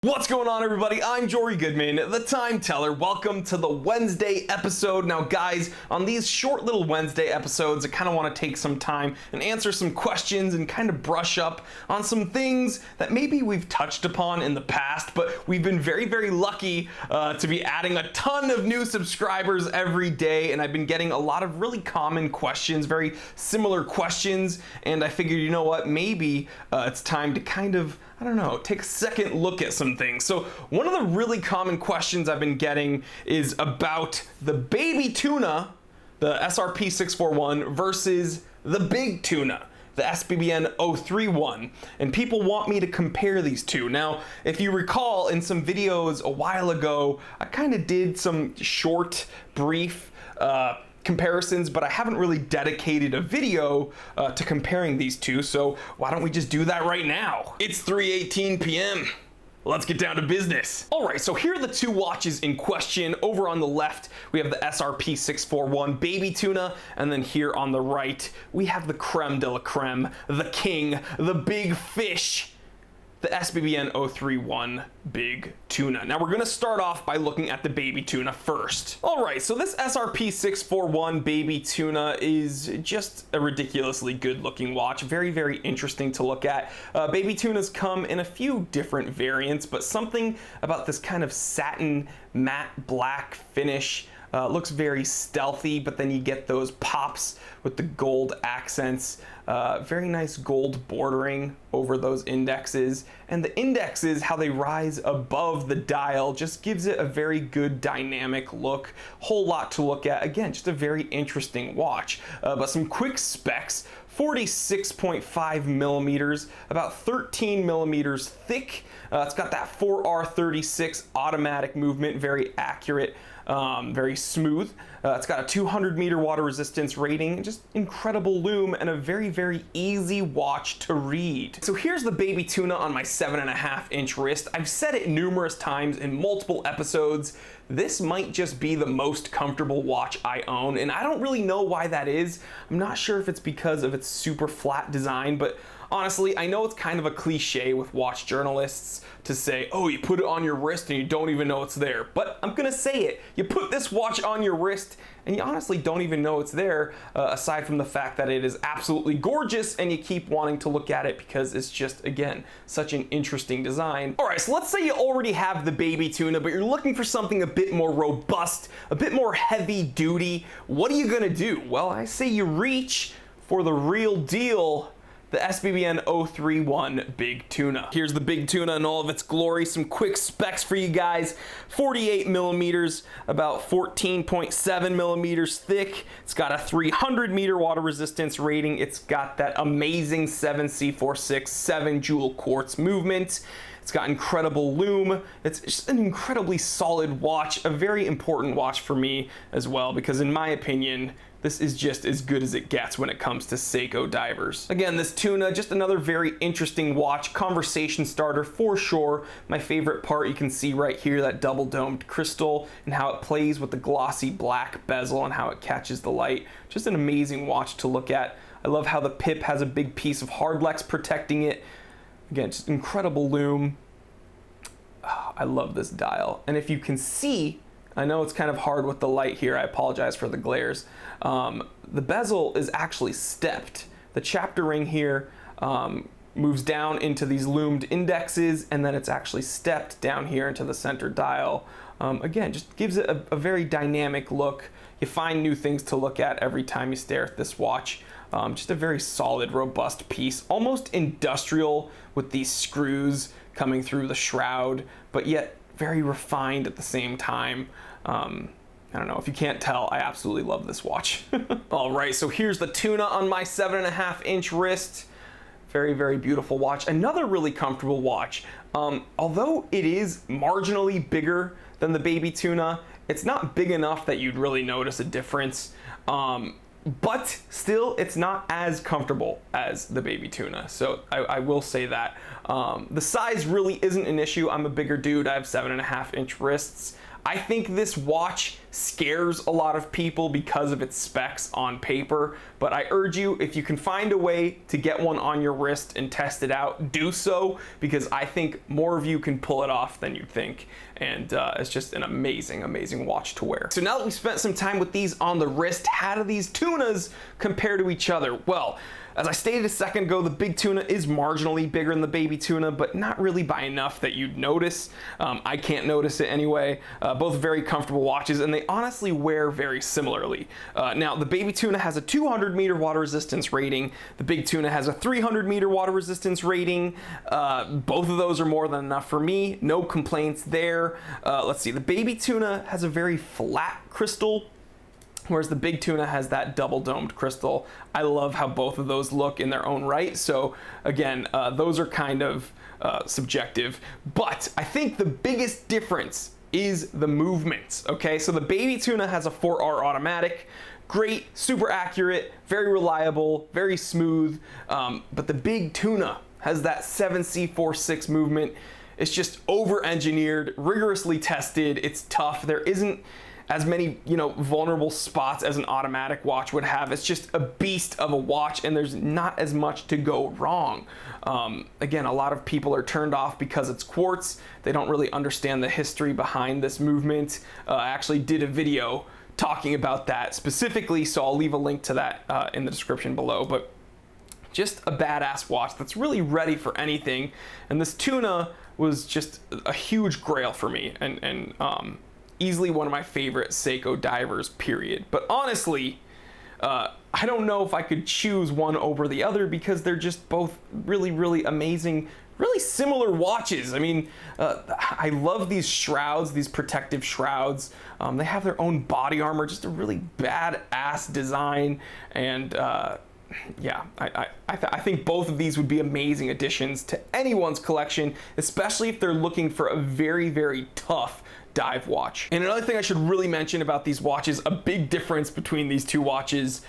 What's going on, everybody? I'm Jory Goodman, the Time Teller. Welcome to the Wednesday episode. Now, guys, on these short little Wednesday episodes, I kind of want to take some time and answer some questions and kind of brush up on some things that maybe we've touched upon in the past, but we've been very, very lucky to be adding a ton of new subscribers every day, and I've been getting a lot of really common questions, very similar questions, and I figured, you know what, maybe it's time to kind of, I don't know, take a second look at some things. So one of the really common questions I've been getting is about the baby tuna, the SRP 641, versus the big tuna, the SBBN 031. And people want me to compare these two. Now, if you recall, in some videos a while ago, I kind of did some short, brief comparisons, but I haven't really dedicated a video to comparing these two, so why don't we just do that right now? It's 3:18 p.m. Let's get down to business. All right, so here are the two watches in question. Over on the left, we have the SRP 641 baby tuna, and then here on the right, we have the creme de la creme, the king, the big fish, the SBBN 031 big tuna. Now we're gonna start off by looking at the baby tuna first. All right, so this SRP 641 baby tuna is just a ridiculously good looking watch. Very, very interesting to look at. Baby tunas come in a few different variants, but something about this kind of satin matte black finish looks very stealthy, but then you get those pops with the gold accents. Very nice gold bordering over those indexes. And the indexes, how they rise above the dial, just gives it a very good dynamic look. Whole lot to look at. Again, just a very interesting watch. But some quick specs: 46.5 millimeters, about 13 millimeters thick. It's got that 4R36 automatic movement, very accurate, very smooth. It's got a 200 meter water resistance rating, just incredible lume, and a very, very easy watch to read. So here's the baby tuna on my 7.5-inch wrist. I've said it numerous times in multiple episodes. This might just be the most comfortable watch I own, and I don't really know why that is. I'm not sure if it's because of its super flat design, but honestly, I know it's kind of a cliche with watch journalists to say, oh, you put it on your wrist and you don't even know it's there. But I'm gonna say it. You put this watch on your wrist and you honestly don't even know it's there, aside from the fact that it is absolutely gorgeous and you keep wanting to look at it because it's just, again, such an interesting design. All right, so let's say you already have the baby tuna, but you're looking for something a bit more robust, a bit more heavy duty. What are you gonna do? Well, I say you reach for the real deal, the SBBN 031 big tuna. Here's the big tuna in all of its glory. Some quick specs for you guys: 48 millimeters, about 14.7 millimeters thick. It's got a 300 meter water resistance rating. It's got that amazing 7C46 7 jewel quartz movement. It's got incredible lume. It's just an incredibly solid watch, a very important watch for me as well, because in my opinion, this is just as good as it gets when it comes to Seiko divers. Again, this tuna, just another very interesting watch, conversation starter for sure. My favorite part, you can see right here, that double domed crystal and how it plays with the glossy black bezel and how it catches the light. Just an amazing watch to look at. I love how the pip has a big piece of hardlex protecting it. Again, just incredible lume. Oh, I love this dial. And if you can see, I know it's kind of hard with the light here, I apologize for the glares. The bezel is actually stepped. The chapter ring here moves down into these lumed indexes, and then it's actually stepped down here into the center dial. Again, just gives it a very dynamic look. You find new things to look at every time you stare at this watch. Just a very solid, robust piece, almost industrial with these screws coming through the shroud, but yet very refined at the same time. I don't know, if you can't tell, I absolutely love this watch. All right, so here's the tuna on my 7.5-inch wrist. Very, very beautiful watch. Another really comfortable watch. Although it is marginally bigger than the baby tuna, it's not big enough that you'd really notice a difference. But still, it's not as comfortable as the baby tuna, so I will say that. The size really isn't an issue. I'm a bigger dude. I have 7.5-inch wrists. I think this watch scares a lot of people because of its specs on paper, but I urge you, if you can find a way to get one on your wrist and test it out, do so, because I think more of you can pull it off than you think, and it's just an amazing, amazing watch to wear. So now that we spent some time with these on the wrist, how do these tunas compare to each other? Well, as I stated a second ago, the big tuna is marginally bigger than the baby tuna, but not really by enough that you'd notice. I can't notice it anyway. Both very comfortable watches, and they honestly wear very similarly. Now, the baby tuna has a 200-meter water resistance rating. The big tuna has a 300-meter water resistance rating. Both of those are more than enough for me. No complaints there. Let's see. The baby tuna has a very flat crystal, whereas the big tuna has that double domed crystal. I love how both of those look in their own right. So again, those are kind of subjective, but I think the biggest difference is the movements. Okay, so the baby tuna has a 4R automatic. Great, super accurate, very reliable, very smooth, but the big tuna has that 7C46 movement. It's just over-engineered, rigorously tested. It's tough. There isn't as many, vulnerable spots as an automatic watch would have. It's just a beast of a watch, and there's not as much to go wrong. Again, a lot of people are turned off because it's quartz. They don't really understand the history behind this movement. I actually did a video talking about that specifically, so I'll leave a link to that in the description below. But just a badass watch that's really ready for anything. And this tuna was just a huge grail for me, and easily one of my favorite Seiko divers, period. But honestly, I don't know if I could choose one over the other, because they're just both really, really amazing, really similar watches. I mean, I love these shrouds, these protective shrouds. They have their own body armor, just a really badass design. And yeah, I think both of these would be amazing additions to anyone's collection, especially if they're looking for a very, very tough dive watch. And another thing I should really mention about these watches, a big difference between these two watches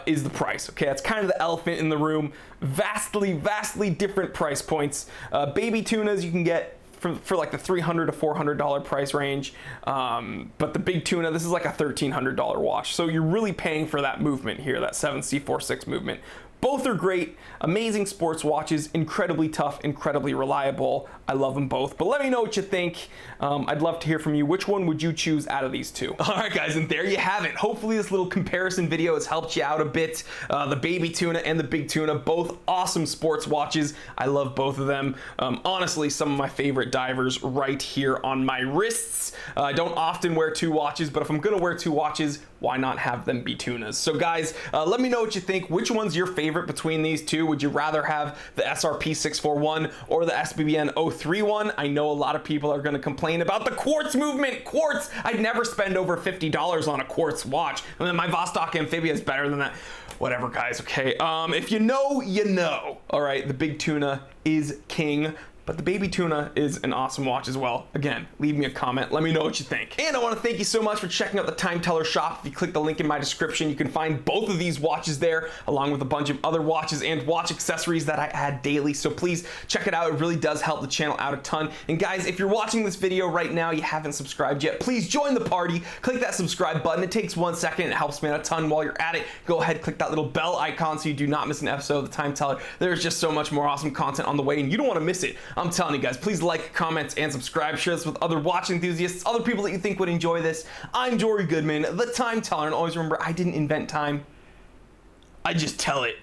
is the price. Okay, that's kind of the elephant in the room. Vastly, vastly different price points. Baby tunas you can get for like the $300 to $400 price range, but the big tuna, this is like a $1,300 watch. So you're really paying for that movement here, that 7C46 movement. Both are great, amazing sports watches, incredibly tough, incredibly reliable. I love them both, but let me know what you think. I'd love to hear from you. Which one would you choose out of these two? All right, guys, and there you have it. Hopefully this little comparison video has helped you out a bit. The baby tuna and the big tuna, both awesome sports watches. I love both of them. Honestly, some of my favorite divers right here on my wrists. I don't often wear two watches, but if I'm gonna wear two watches, why not have them be tunas? So guys, let me know what you think. Which one's your favorite between these two? Would you rather have the SRP 641 or the SBBN 031? I know a lot of people are going to complain about the quartz movement. Quartz! I'd never spend over $50 on a quartz watch. And then my Vostok Amphibia is better than that. Whatever, guys, okay? If you know, you know. All right, the big tuna is king, but the baby tuna is an awesome watch as well. Again, leave me a comment. Let me know what you think. And I want to thank you so much for checking out the Time Teller shop. If you click the link in my description, you can find both of these watches there, along with a bunch of other watches and watch accessories that I add daily. So please check it out. It really does help the channel out a ton. And guys, if you're watching this video right now, you haven't subscribed yet, please join the party. Click that subscribe button. It takes 1 second. It helps me out a ton. While you're at it, go ahead, click that little bell icon so you do not miss an episode of the Time Teller. There's just so much more awesome content on the way, and you don't want to miss it. I'm telling you guys, please like, comment, and subscribe. Share this with other watch enthusiasts, other people that you think would enjoy this. I'm Jory Goodman, the Time Teller, and always remember, I didn't invent time. I just tell it.